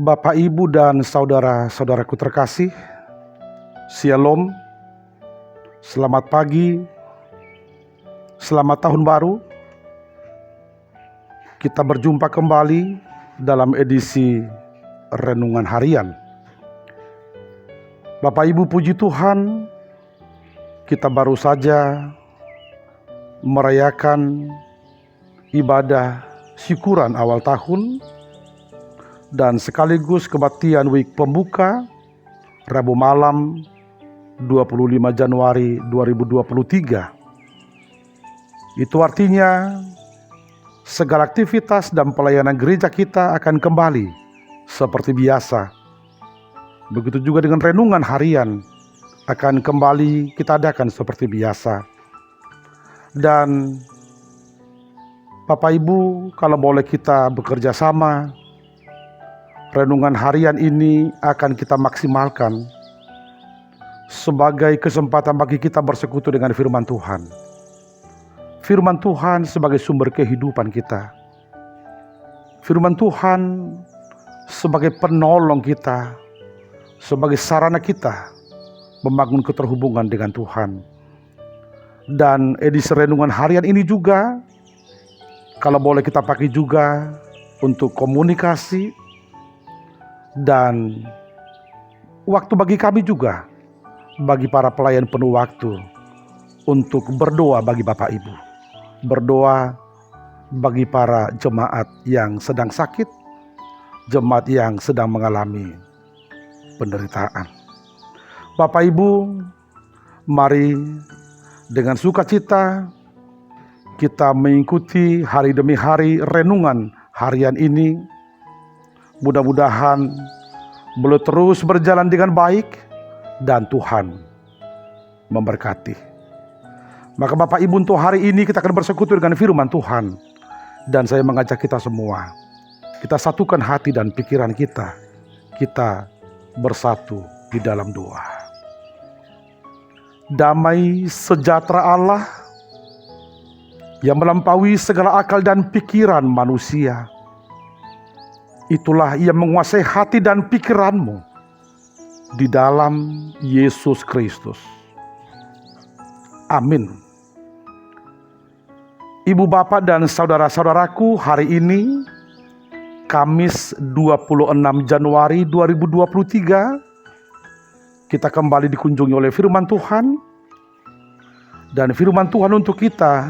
Bapak, Ibu, dan saudara-saudaraku terkasih, Shalom, selamat pagi, selamat tahun baru. Kita berjumpa kembali dalam edisi Renungan Harian. Bapak, Ibu, puji Tuhan, kita baru saja merayakan ibadah syukuran awal tahun dan sekaligus kebaktian week pembuka Rabu malam 25 Januari 2023. Itu artinya segala aktivitas dan pelayanan gereja kita akan kembali seperti biasa. Begitu juga dengan renungan harian akan kembali kita adakan seperti biasa. Dan Bapak Ibu, kalau boleh kita bekerja sama, renungan harian ini akan kita maksimalkan sebagai kesempatan bagi kita bersekutu dengan firman Tuhan. Firman Tuhan sebagai sumber kehidupan kita. Firman Tuhan sebagai penolong kita, sebagai sarana kita membangun keterhubungan dengan Tuhan. Dan edisi renungan harian ini juga, kalau boleh kita pakai juga untuk komunikasi, dan waktu bagi kami juga, bagi para pelayan penuh waktu, untuk berdoa bagi Bapak Ibu, berdoa bagi para jemaat yang sedang sakit, jemaat yang sedang mengalami penderitaan. Bapak Ibu, mari dengan sukacita kita mengikuti hari demi hari renungan harian ini. Mudah-mudahan boleh terus berjalan dengan baik dan Tuhan memberkati. Maka Bapak Ibu, untuk hari ini kita akan bersekutu dengan firman Tuhan. Dan saya mengajak kita semua, kita satukan hati dan pikiran kita. Kita bersatu di dalam doa. Damai sejahtera Allah yang melampaui segala akal dan pikiran manusia, itulah yang menguasai hati dan pikiranmu di dalam Yesus Kristus. Amin. Ibu, bapak, dan saudara-saudaraku, hari ini Kamis 26 Januari 2023, kita kembali dikunjungi oleh firman Tuhan. Dan firman Tuhan untuk kita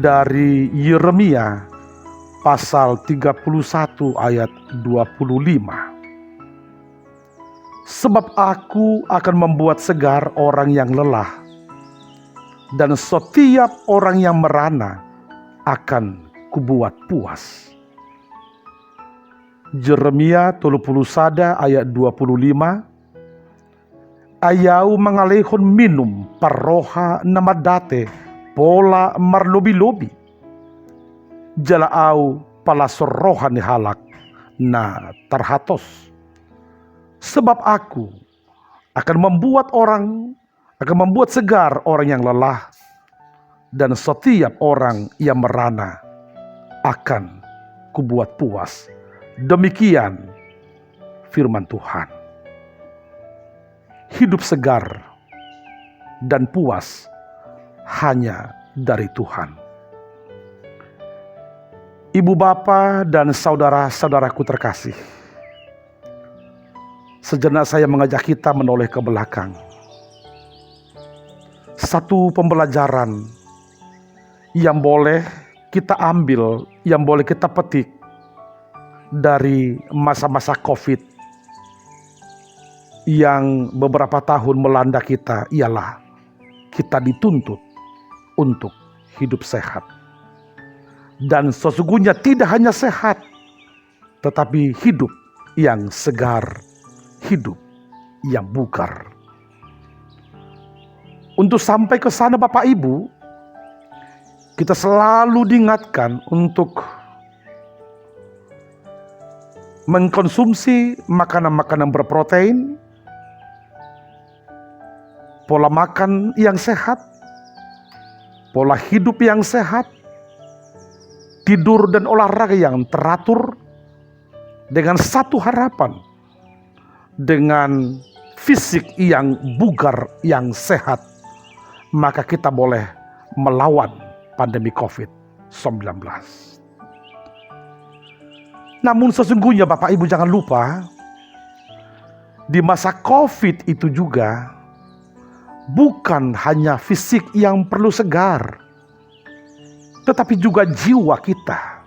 dari Yeremia pasal 31 ayat 25. Sebab aku akan membuat segar orang yang lelah, dan setiap orang yang merana akan kubuat puas. Yeremia 31 ayat 25. Ayau mengalihun minum paroha namadate pola marlobi-lobi. Jalaau palasor rohani halak na tarhatos. Sebab aku akan membuat segar orang yang lelah, dan setiap orang yang merana akan kubuat puas. Demikian firman Tuhan. Hidup segar dan puas hanya dari Tuhan. Ibu, bapa, dan saudara-saudaraku terkasih, sejenak saya mengajak kita menoleh ke belakang. Satu pembelajaran yang boleh kita ambil, yang boleh kita petik dari masa-masa COVID yang beberapa tahun melanda kita, ialah kita dituntut untuk hidup sehat. Dan sesungguhnya tidak hanya sehat, tetapi hidup yang segar, hidup yang bugar. Untuk sampai ke sana Bapak Ibu, kita selalu diingatkan untuk mengkonsumsi makanan-makanan berprotein, pola makan yang sehat, pola hidup yang sehat, tidur dan olahraga yang teratur, dengan satu harapan, dengan fisik yang bugar, yang sehat, maka kita boleh melawan pandemi COVID-19. Namun sesungguhnya Bapak Ibu jangan lupa, di masa COVID itu juga bukan hanya fisik yang perlu segar, tetapi juga jiwa kita,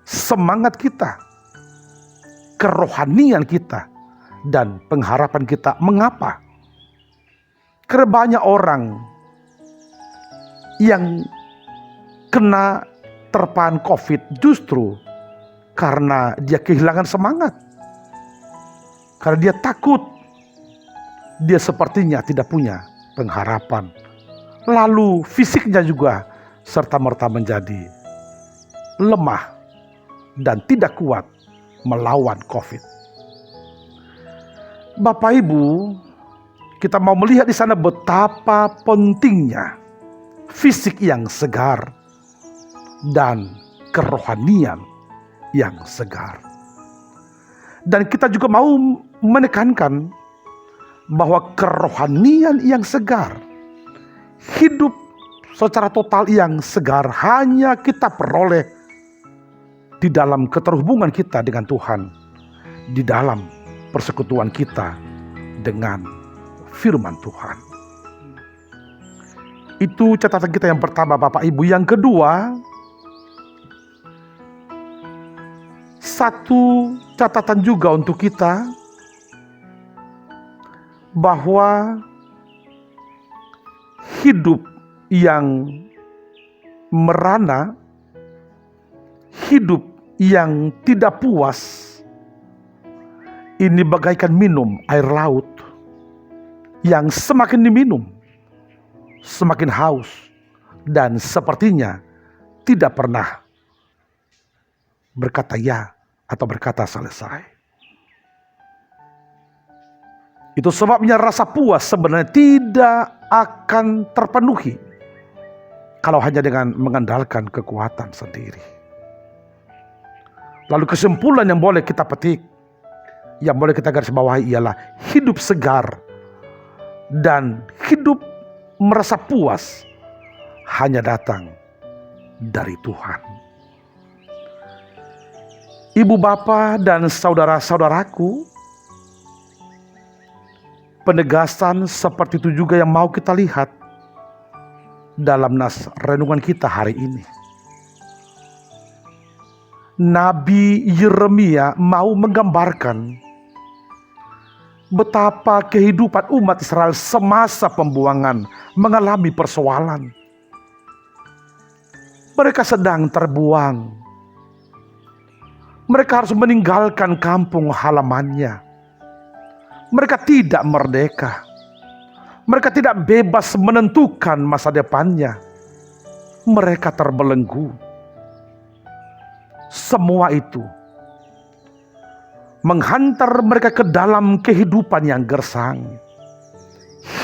semangat kita, kerohanian kita, dan pengharapan kita. Mengapa? Karena banyak orang yang kena terpaan COVID justru karena dia kehilangan semangat. Karena dia takut. Dia sepertinya tidak punya pengharapan. Lalu fisiknya juga serta-merta menjadi lemah dan tidak kuat melawan COVID. Bapak Ibu, kita mau melihat di sana betapa pentingnya fisik yang segar dan kerohanian yang segar. Dan kita juga mau menekankan bahwa kerohanian yang segar, hidup secara total yang segar, hanya kita peroleh di dalam keterhubungan kita dengan Tuhan, di dalam persekutuan kita dengan firman Tuhan. Itu catatan kita yang pertama Bapak Ibu. Yang kedua, satu catatan juga untuk kita, bahwa hidup yang merana, hidup yang tidak puas, ini bagaikan minum air laut yang semakin diminum, semakin haus, dan sepertinya tidak pernah berkata ya atau berkata selesai. Itu sebabnya rasa puas sebenarnya tidak akan terpenuhi kalau hanya dengan mengandalkan kekuatan sendiri. Lalu kesimpulan yang boleh kita petik, yang boleh kita garis bawahi ialah hidup segar dan hidup merasa puas hanya datang dari Tuhan. Ibu bapa dan saudara-saudaraku, penegasan seperti itu juga yang mau kita lihat dalam nas renungan kita hari ini. Nabi Yeremia mau menggambarkan betapa kehidupan umat Israel semasa pembuangan mengalami persoalan. Mereka sedang terbuang. Mereka harus meninggalkan kampung halamannya. Mereka tidak merdeka. Mereka tidak bebas menentukan masa depannya. Mereka terbelenggu. Semua itu menghantar mereka ke dalam kehidupan yang gersang.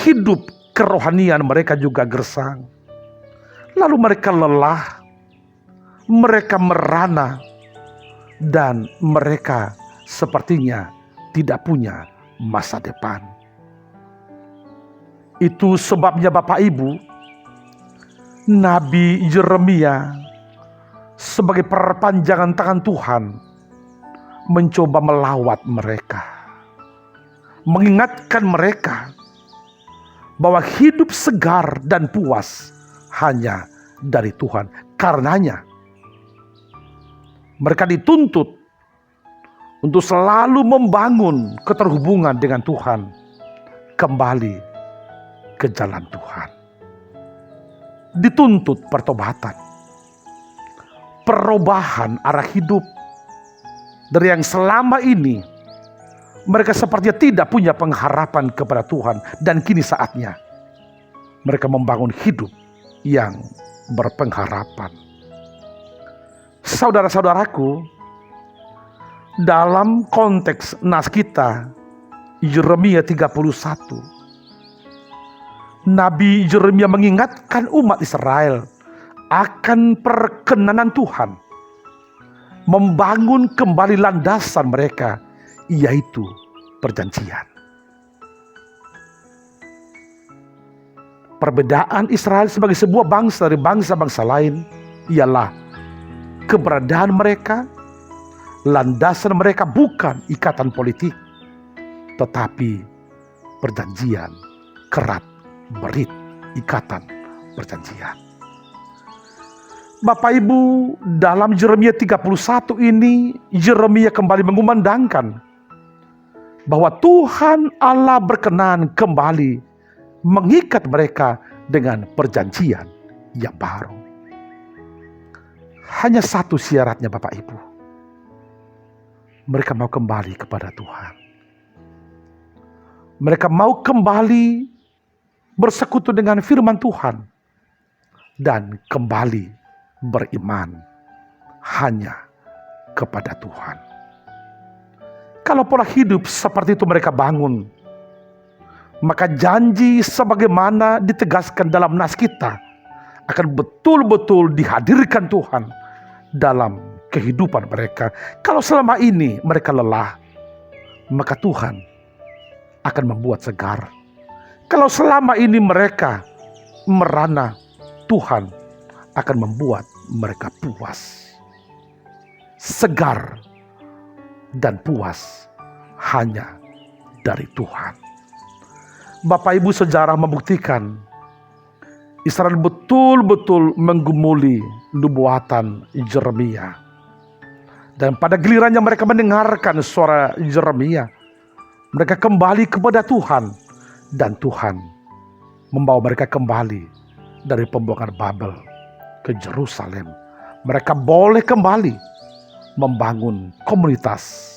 Hidup kerohanian mereka juga gersang. Lalu mereka lelah. Mereka merana. Dan mereka sepertinya tidak punya masa depan. Itu sebabnya Bapak Ibu, Nabi Yeremia sebagai perpanjangan tangan Tuhan mencoba melawat mereka, mengingatkan mereka bahwa hidup segar dan puas hanya dari Tuhan. Karenanya mereka dituntut untuk selalu membangun keterhubungan dengan Tuhan, kembali ke jalan Tuhan. Dituntut pertobatan, perubahan arah hidup dari yang selama ini mereka sepertinya tidak punya pengharapan kepada Tuhan, dan kini saatnya mereka membangun hidup yang berpengharapan. Saudara-saudaraku, dalam konteks nas kita Yeremia 31, Nabi Yeremia mengingatkan umat Israel akan perkenanan Tuhan membangun kembali landasan mereka, yaitu perjanjian. Perbedaan Israel sebagai sebuah bangsa dari bangsa-bangsa lain ialah keberadaan mereka, landasan mereka bukan ikatan politik, tetapi perjanjian, kerat, berit, ikatan perjanjian. Bapak Ibu, dalam Yeremia 31 ini, Yeremia kembali mengumandangkan bahwa Tuhan Allah berkenan kembali mengikat mereka dengan perjanjian yang baru. Hanya satu syaratnya Bapak Ibu. Mereka mau kembali kepada Tuhan. Mereka mau kembali bersekutu dengan firman Tuhan. Dan kembali beriman hanya kepada Tuhan. Kalau pola hidup seperti itu mereka bangun, maka janji sebagaimana ditegaskan dalam nas kita akan betul-betul dihadirkan Tuhan dalam kehidupan mereka. Kalau selama ini mereka lelah, maka Tuhan akan membuat segar. Kalau selama ini mereka merana, Tuhan akan membuat mereka puas. Segar dan puas hanya dari Tuhan. Bapak Ibu, sejarah membuktikan Israel betul-betul menggumuli nubuatan Yeremia. Dan pada gilirannya mereka mendengarkan suara Yeremia, mereka kembali kepada Tuhan. Dan Tuhan membawa mereka kembali dari pembuangan Babel ke Yerusalem. Mereka boleh kembali membangun komunitas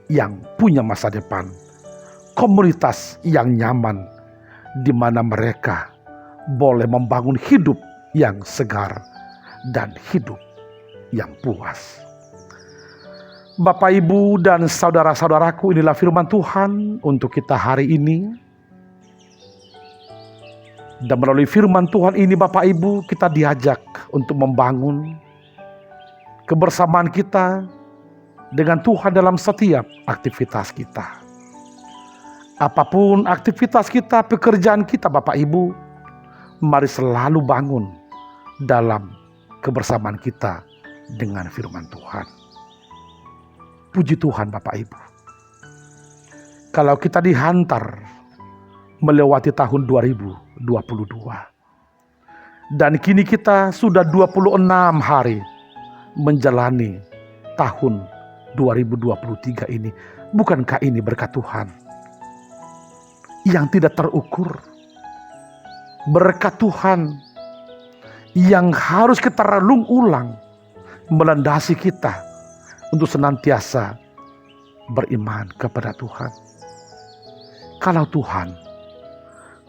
yang punya masa depan. Komunitas yang nyaman, di mana mereka boleh membangun hidup yang segar dan hidup yang puas. Bapak, Ibu, dan saudara-saudaraku, inilah firman Tuhan untuk kita hari ini. Dan melalui firman Tuhan ini, Bapak Ibu, kita diajak untuk membangun kebersamaan kita dengan Tuhan dalam setiap aktivitas kita. Apapun aktivitas kita, pekerjaan kita Bapak Ibu, mari selalu bangun dalam kebersamaan kita dengan firman Tuhan. Puji Tuhan Bapak Ibu. Kalau kita dihantar melewati tahun 2022. Dan kini kita sudah 26 hari menjalani tahun 2023 ini. Bukankah ini berkat Tuhan yang tidak terukur? Berkat Tuhan yang harus kita renung ulang, melandasi kita untuk senantiasa beriman kepada Tuhan. Kalau Tuhan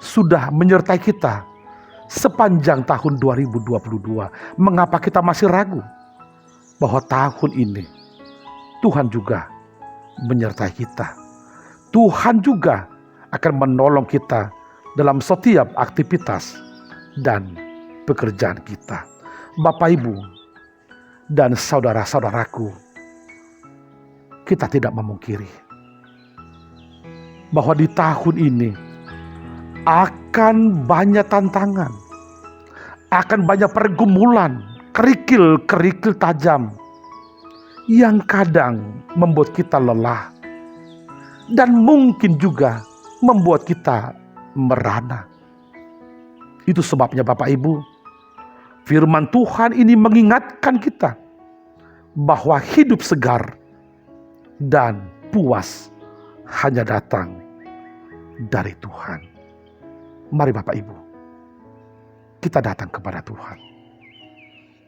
sudah menyertai kita sepanjang tahun 2022, mengapa kita masih ragu bahwa tahun ini Tuhan juga menyertai kita? Tuhan juga akan menolong kita dalam setiap aktivitas dan pekerjaan kita. Bapak, Ibu, dan saudara-saudaraku, kita tidak memungkiri bahwa di tahun ini akan banyak tantangan, akan banyak pergumulan, kerikil-kerikil tajam yang kadang membuat kita lelah dan mungkin juga membuat kita merana. Itu sebabnya Bapak Ibu, firman Tuhan ini mengingatkan kita bahwa hidup segar dan puas hanya datang dari Tuhan. Mari Bapak Ibu, kita datang kepada Tuhan.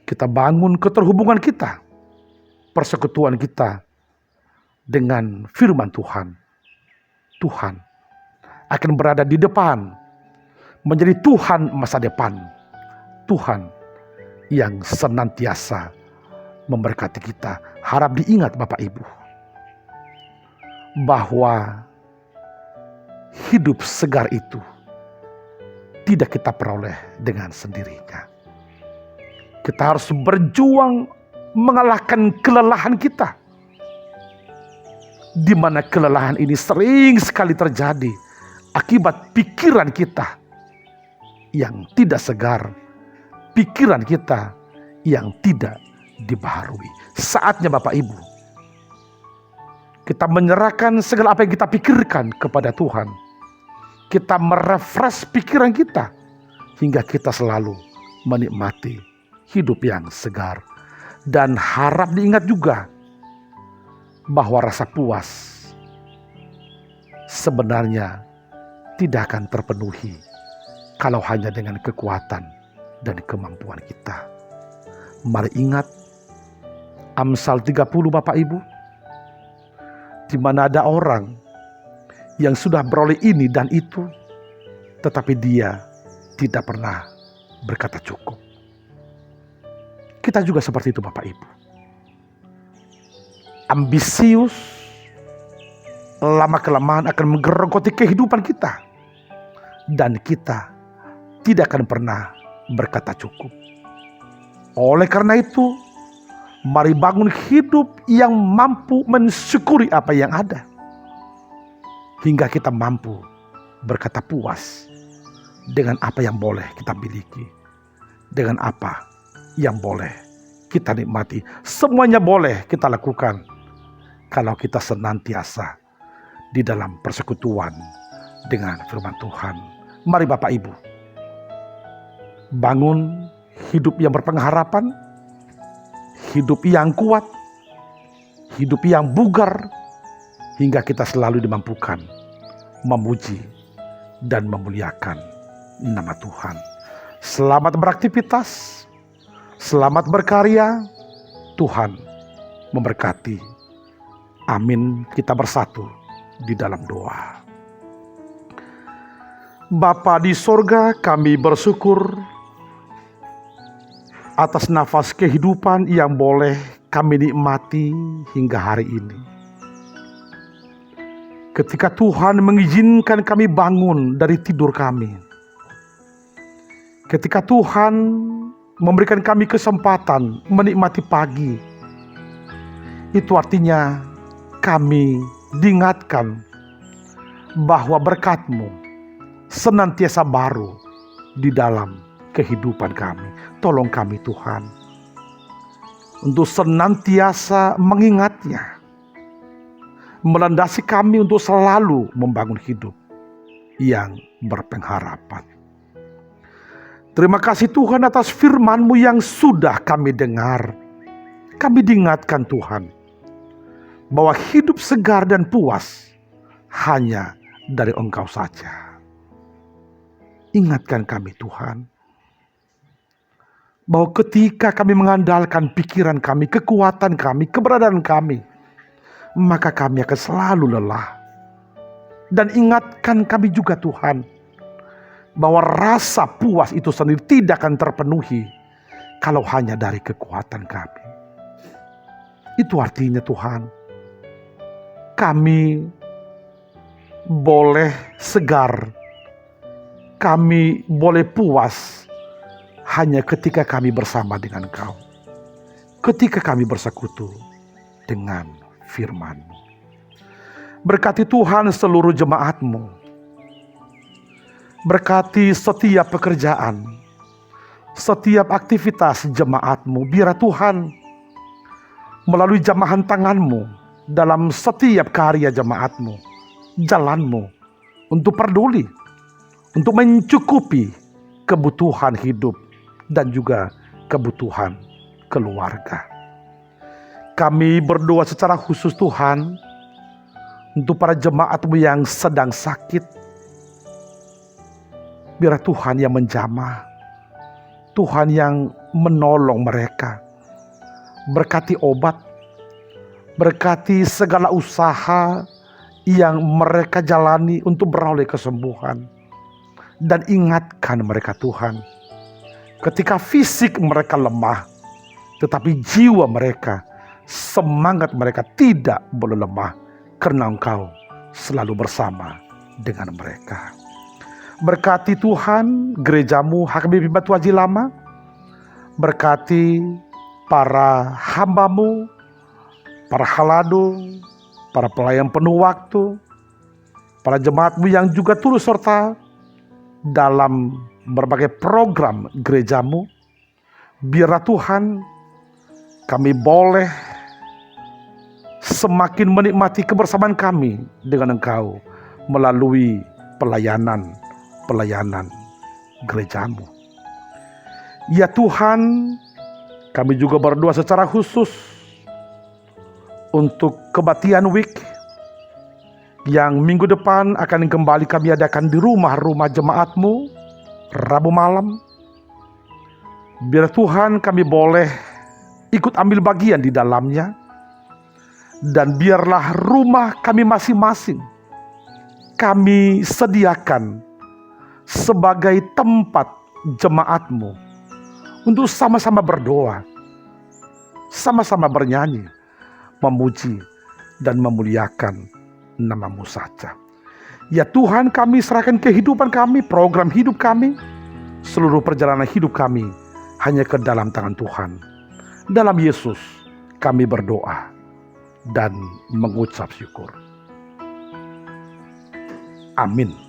Kita bangun keterhubungan kita, persekutuan kita dengan firman Tuhan. Tuhan akan berada di depan, menjadi Tuhan masa depan. Tuhan yang senantiasa memberkati kita. Harap diingat Bapak Ibu, bahwa hidup segar itu tidak kita peroleh dengan sendirinya. Kita harus berjuang mengalahkan kelelahan kita. Di mana kelelahan ini sering sekali terjadi akibat pikiran kita yang tidak segar, pikiran kita yang tidak dibaharui. Saatnya Bapak Ibu, kita menyerahkan segala apa yang kita pikirkan kepada Tuhan. Kita merefresh pikiran kita hingga kita selalu menikmati hidup yang segar. Dan harap diingat juga bahwa rasa puas sebenarnya tidak akan terpenuhi kalau hanya dengan kekuatan dan kemampuan kita. Mari ingat Amsal 30 Bapak Ibu, di mana ada orang yang sudah beroleh ini dan itu, tetapi dia tidak pernah berkata cukup. Kita juga seperti itu Bapak Ibu. Ambisius, lama-kelamaan akan menggerogoti kehidupan kita. Dan kita tidak akan pernah berkata cukup. Oleh karena itu, mari bangun hidup yang mampu mensyukuri apa yang ada. Hingga kita mampu berkata puas dengan apa yang boleh kita miliki. Dengan apa yang boleh kita nikmati. Semuanya boleh kita lakukan kalau kita senantiasa di dalam persekutuan dengan firman Tuhan. Mari Bapak Ibu, bangun hidup yang berpengharapan, hidup yang kuat, hidup yang bugar, hingga kita selalu dimampukan memuji dan memuliakan nama Tuhan. Selamat beraktivitas, selamat berkarya. Tuhan memberkati. Amin. Kita bersatu di dalam doa. Bapa di sorga, kami bersyukur atas nafas kehidupan yang boleh kami nikmati hingga hari ini. Ketika Tuhan mengizinkan kami bangun dari tidur kami, ketika Tuhan memberikan kami kesempatan menikmati pagi, itu artinya kami diingatkan bahwa berkat-Mu senantiasa baru di dalam kehidupan kami. Tolong kami Tuhan untuk senantiasa mengingatnya, melandasi kami untuk selalu membangun hidup yang berpengharapan. Terima kasih Tuhan atas firman-Mu yang sudah kami dengar. Kami diingatkan Tuhan bahwa hidup segar dan puas hanya dari Engkau saja. Ingatkan kami Tuhan, bahwa ketika kami mengandalkan pikiran kami, kekuatan kami, keberadaan kami, maka kami akan selalu lelah. Dan ingatkan kami juga Tuhan, bahwa rasa puas itu sendiri tidak akan terpenuhi kalau hanya dari kekuatan kami. Itu artinya Tuhan, kami boleh segar, kami boleh puas hanya ketika kami bersama dengan Engkau, ketika kami bersekutu dengan firman-Mu. Berkati Tuhan seluruh jemaat-Mu, berkati setiap pekerjaan, setiap aktivitas jemaat-Mu. Biar Tuhan melalui jamahan tangan-Mu dalam setiap karya jemaat-Mu, jalan-Mu untuk peduli, untuk mencukupi kebutuhan hidup dan juga kebutuhan keluarga. Kami berdoa secara khusus Tuhan untuk para jemaat-Mu yang sedang sakit. Biar Tuhan yang menjamah, Tuhan yang menolong mereka. Berkati obat, berkati segala usaha yang mereka jalani untuk beroleh kesembuhan. Dan ingatkan mereka Tuhan, ketika fisik mereka lemah, tetapi jiwa mereka, semangat mereka tidak boleh lemah, karena Engkau selalu bersama dengan mereka. Berkati Tuhan gereja-Mu HKBP Batu Haji Lama, berkati para hamba-Mu, para halado, para pelayan penuh waktu, para jemaat-Mu yang juga turut serta dalam berbagai program gereja-Mu. Biarlah Tuhan kami boleh semakin menikmati kebersamaan kami dengan Engkau melalui pelayanan gereja-Mu. Ya Tuhan, kami juga berdoa secara khusus untuk Kebaktian Week yang minggu depan akan kembali kami adakan di rumah-rumah jemaat-Mu Rabu malam. Biar Tuhan kami boleh ikut ambil bagian di dalamnya, dan biarlah rumah kami masing-masing kami sediakan sebagai tempat jemaat-Mu untuk sama-sama berdoa, sama-sama bernyanyi, memuji dan memuliakan nama-Mu saja. Ya Tuhan, kami serahkan kehidupan kami, program hidup kami, seluruh perjalanan hidup kami hanya ke dalam tangan Tuhan. Dalam Yesus kami berdoa dan mengucap syukur. Amin.